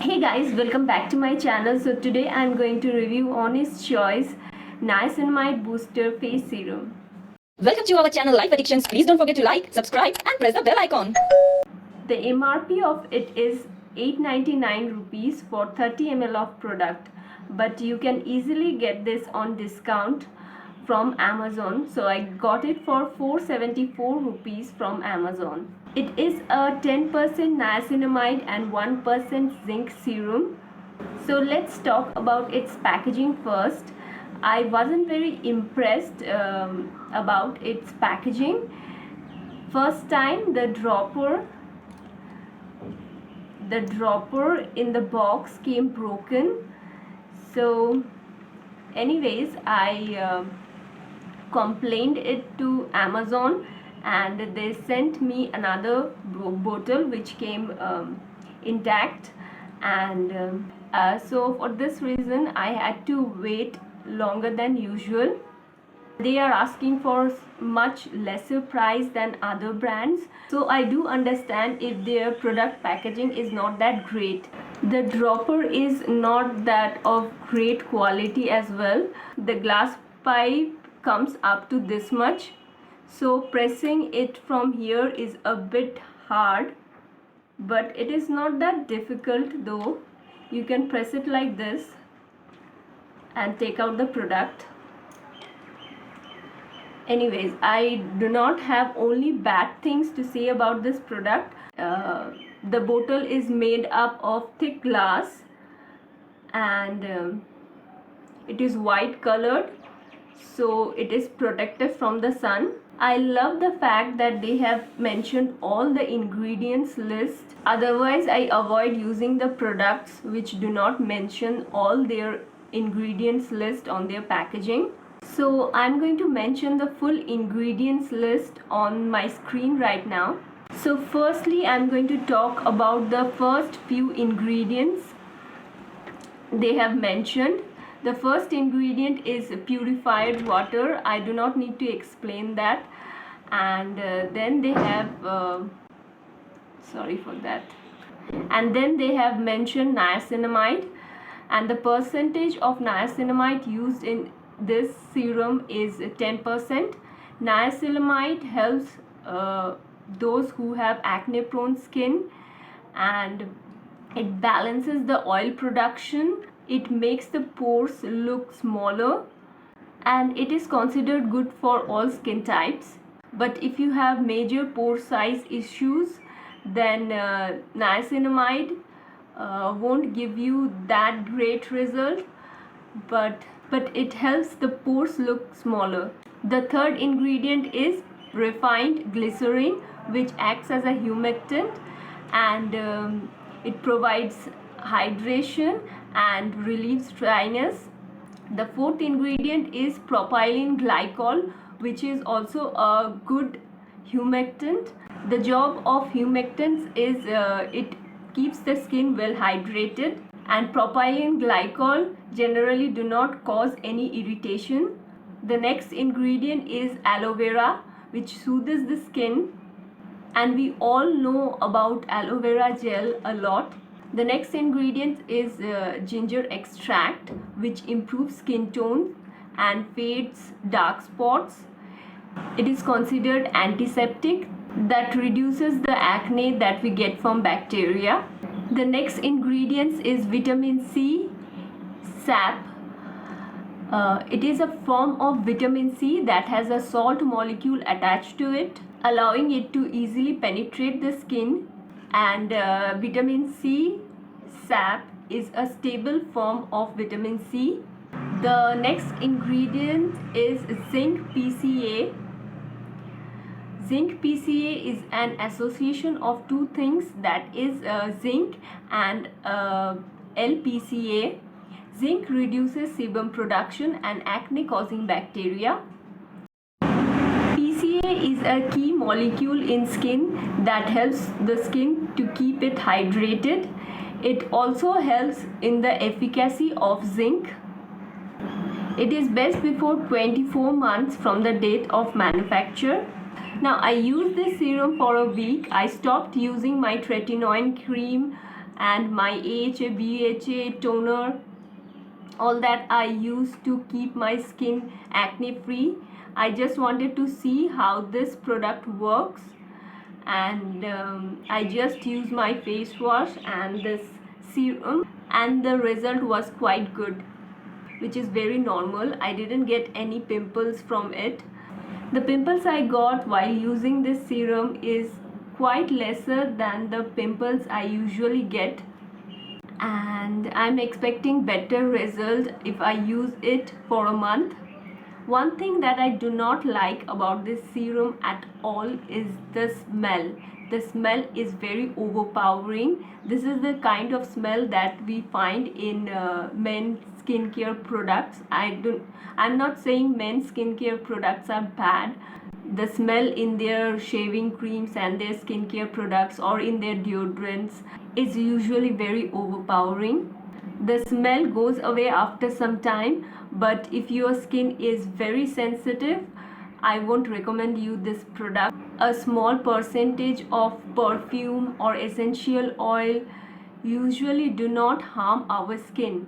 Hey guys, welcome back to my channel. So today I'm going to review Honest Choice Niacinamide Booster Face Serum. Welcome to our channel Life Addictions. Please don't forget to like, subscribe and press the bell icon. The MRP of it is 899 rupees for 30 ml of product, but you can easily get this on discount from Amazon. So I got it for 474 rupees from Amazon. It is a 10% niacinamide and 1% zinc serum. So let's talk about its packaging first. I wasn't very impressed about its packaging. First time the dropper in the box came broken. So anyways, I complained it to Amazon and they sent me another bottle which came intact, and so for this reason I had to wait longer than usual. They are asking for much lesser price than other brands, so I do understand if their product packaging is not that great. The dropper is not that of great quality as well. The glass pipe comes up to this much, so pressing it from here is a bit hard, but it is not that difficult though. You can press it like this and take out the product. Anyways, I do not have only bad things to say about this product. The bottle is made up of thick glass and it is white colored, so it is protected from the sun. I love the fact that they have mentioned all the ingredients list. Otherwise I avoid using the products which do not mention all their ingredients list on their packaging. So I'm going to mention the full ingredients list on my screen right now. So firstly, I'm going to talk about the first few ingredients they have mentioned. The first ingredient is purified water. I do not need to explain that. And then they have sorry for that. And then they have mentioned niacinamide, and the percentage of niacinamide used in this serum is 10%. Niacinamide helps those who have acne prone skin, and it balances the oil production. It makes the pores look smaller, and it is considered good for all skin types. But if you have major pore size issues, then niacinamide won't give you that great result, but it helps the pores look smaller. The third ingredient is refined glycerin, which acts as a humectant, and it provides hydration and relieves dryness. The fourth ingredient is propylene glycol, which is also a good humectant. The job of humectants is it keeps the skin well hydrated, and propylene glycol generally do not cause any irritation. The next ingredient is aloe vera, which soothes the skin, and we all know about aloe vera gel a lot. The next ingredient is ginger extract, which improves skin tone and fades dark spots. It is considered antiseptic that reduces the acne that we get from bacteria. The next ingredients is vitamin C, sap. It is a form of vitamin C that has a salt molecule attached to it, allowing it to easily penetrate the skin, and vitamin C sap is a stable form of vitamin C. The next ingredient is zinc PCA. Zinc PCA is an association of two things, that is zinc and LPCA. Zinc reduces sebum production and acne causing bacteria. PCA is a key molecule in skin that helps the skin to keep it hydrated. It also helps in the efficacy of zinc. It is best before 24 months from the date of manufacture. Now I used this serum for a week. I stopped using my tretinoin cream and my AHA, BHA toner, all that I use to keep my skin acne free. I just wanted to see how this product works, and I just use my face wash and this serum, and the result was quite good, which is very normal. I didn't get any pimples from it. The pimples I got while using this serum is quite lesser than the pimples I usually get, and I'm expecting better result if I use it for a month. One thing that I do not like about this serum at all is the smell. The smell is very overpowering. This is the kind of smell that we find in men's skincare products. I'm not saying men's skincare products are bad. The smell in their shaving creams and their skincare products or in their deodorants is usually very overpowering. The smell goes away after some time, but if your skin is very sensitive, I won't recommend you this product. A small percentage of perfume or essential oil usually do not harm our skin.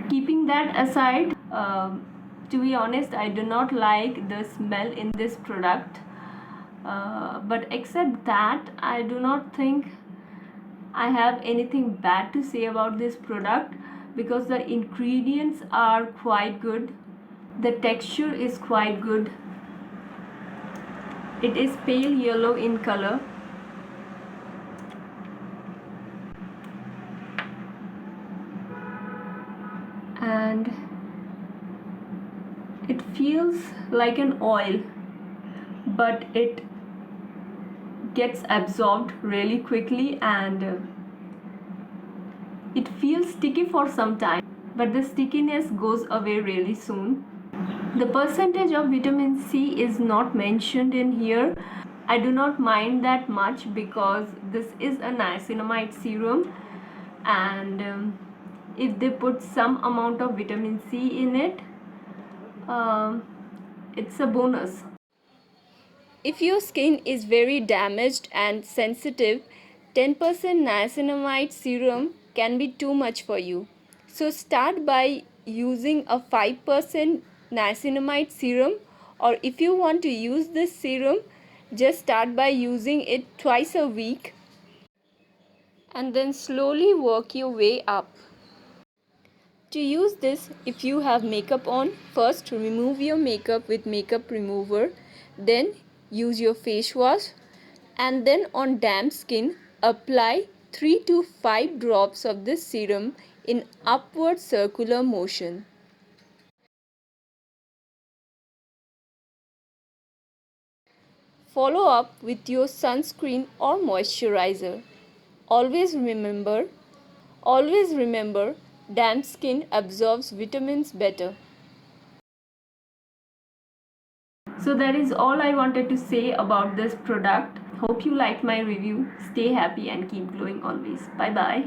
Keeping that aside, to be honest, I do not like the smell in this product, but except that, I do not think I have anything bad to say about this product, because the ingredients are quite good. The texture is quite good. It is pale yellow in color. And it feels like an oil, but it gets absorbed really quickly, and it feels sticky for some time, but the stickiness goes away really soon. The percentage of vitamin C is not mentioned in here. I do not mind that much because this is a niacinamide serum, and if they put some amount of vitamin C in it, it's a bonus. If your skin is very damaged and sensitive, 10% niacinamide serum can be too much for you. So start by using a 5% niacinamide serum, or if you want to use this serum, just start by using it twice a week and then slowly work your way up. To use this, if you have makeup on, first remove your makeup with makeup remover, then use your face wash, and then on damp skin apply 3 to 5 drops of this serum in upward circular motion. Follow up with your sunscreen or moisturizer. Always remember, always remember, damp skin absorbs vitamins better. So that is all I wanted to say about this product. Hope you liked my review. Stay happy and keep glowing always. Bye bye.